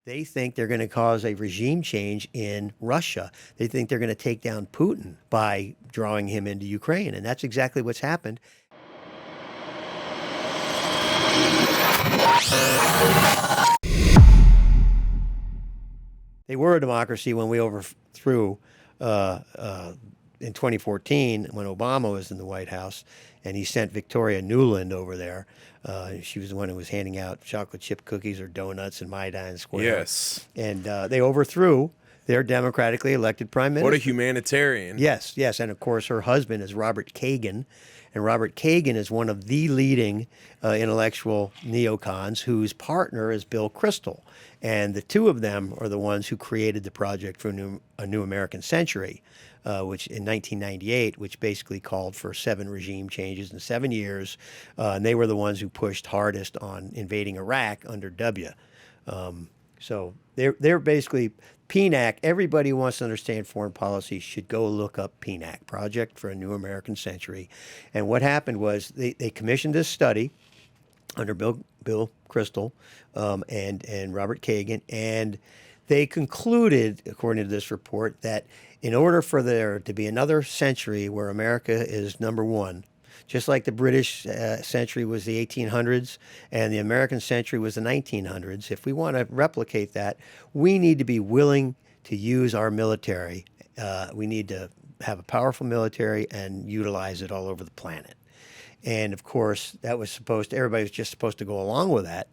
They think they're going to cause a regime change in Russia. They think they're going to take down Putin by drawing him into Ukraine. And that's exactly what's happened. They were a democracy when we overthrew in 2014 when Obama was in the White House, and he sent Victoria Nuland over there. She was the one who was handing out chocolate chip cookies or donuts in Maidan Square. Yes. And they overthrew their democratically elected prime minister. What a humanitarian. Yes, yes. And of course, her husband is Robert Kagan. And Robert Kagan is one of the leading intellectual neocons whose partner is Bill Kristol. And the two of them are the ones who created the Project for a New American Century, which in 1998, which basically called for 7 regime changes in 7 years. And they were the ones who pushed hardest on invading Iraq under W. So they're basically PNAC. Everybody who wants to understand foreign policy should go look up PNAC, Project for a New American Century. And what happened was they commissioned this study under Bill Kristol and Robert Kagan, and they concluded, according to this report, that in order for there to be another century where America is number one, just like the British century was the 1800s and the American century was the 1900s, if we want to replicate that, we need to be willing to use our military. We need to have a powerful military and utilize it all over the planet. And of course, that was everybody was just supposed to go along with that.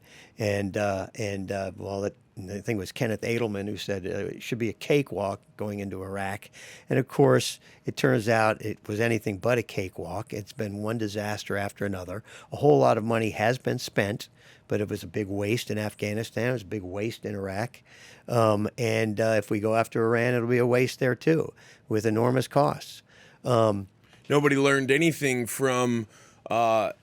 I think it was Kenneth Edelman who said it should be a cakewalk going into Iraq. And of course, it turns out it was anything but a cakewalk. It's been one disaster after another. A whole lot of money has been spent, but it was a big waste in Afghanistan. It was a big waste in Iraq. If we go after Iran, it'll be a waste there too, with enormous costs. Nobody learned anything from the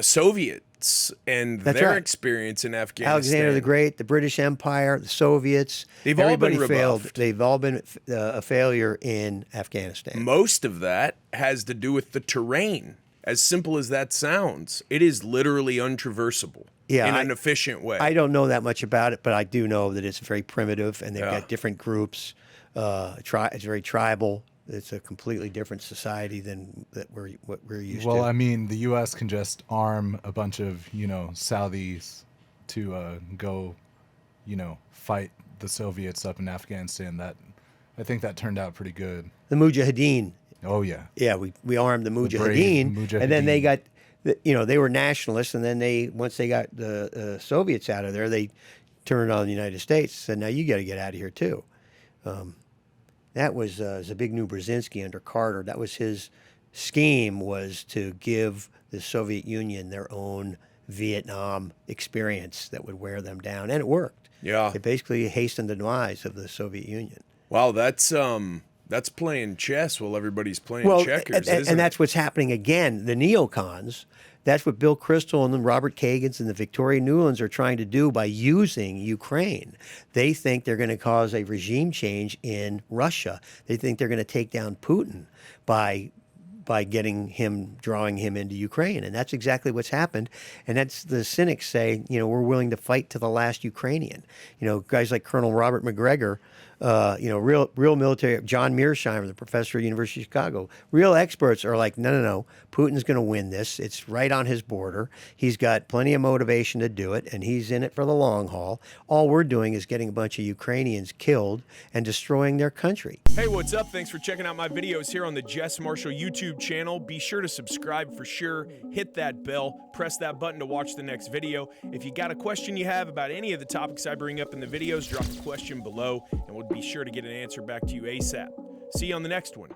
Soviets and their experience in Afghanistan. Alexander the Great, the British Empire, the Soviets. Everybody failed. rebuffed. They've all been a failure in Afghanistan. Most of that has to do with the terrain. As simple as that sounds, it is literally untraversable in an efficient way. I don't know that much about it, but I do know that it's very primitive, and they've got different groups. It's very tribal. It's a completely different society than what we're used to. Well, I mean, the U.S. can just arm a bunch of, Saudis to go, fight the Soviets up in Afghanistan. I think that turned out pretty good. The Mujahideen. Oh, yeah. Yeah, we armed the Mujahideen, and then they got, they were nationalists, and then once they got the Soviets out of there, they turned on the United States and said, now you got to get out of here too. That was Zbigniew Brzezinski under Carter. That was his scheme, was to give the Soviet Union their own Vietnam experience that would wear them down, and it worked. Yeah, it basically hastened the demise of the Soviet Union. Wow, that's playing chess while everybody's playing checkers. And that's what's happening again. The neocons. That's what Bill Kristol and the Robert Kagans and the Victoria Nulands are trying to do by using Ukraine. They think they're going to cause a regime change in Russia. They think they're going to take down Putin by drawing him into Ukraine. And that's exactly what's happened. And that's the cynics say, we're willing to fight to the last Ukrainian. Guys like Colonel Robert McGregor, real military, John Mearsheimer, the professor at University of Chicago, real experts are like, no, Putin's going to win this. It's right on his border. He's got plenty of motivation to do it, and he's in it for the long haul. All we're doing is getting a bunch of Ukrainians killed and destroying their country. Hey, what's up? Thanks for checking out my videos here on the JESS Marshall YouTube channel. Be sure to subscribe for sure. Hit that bell. Press that button to watch the next video. If you got a question you have about any of the topics I bring up in the videos, drop a question below, and we'll be sure to get an answer back to you ASAP. See you on the next one.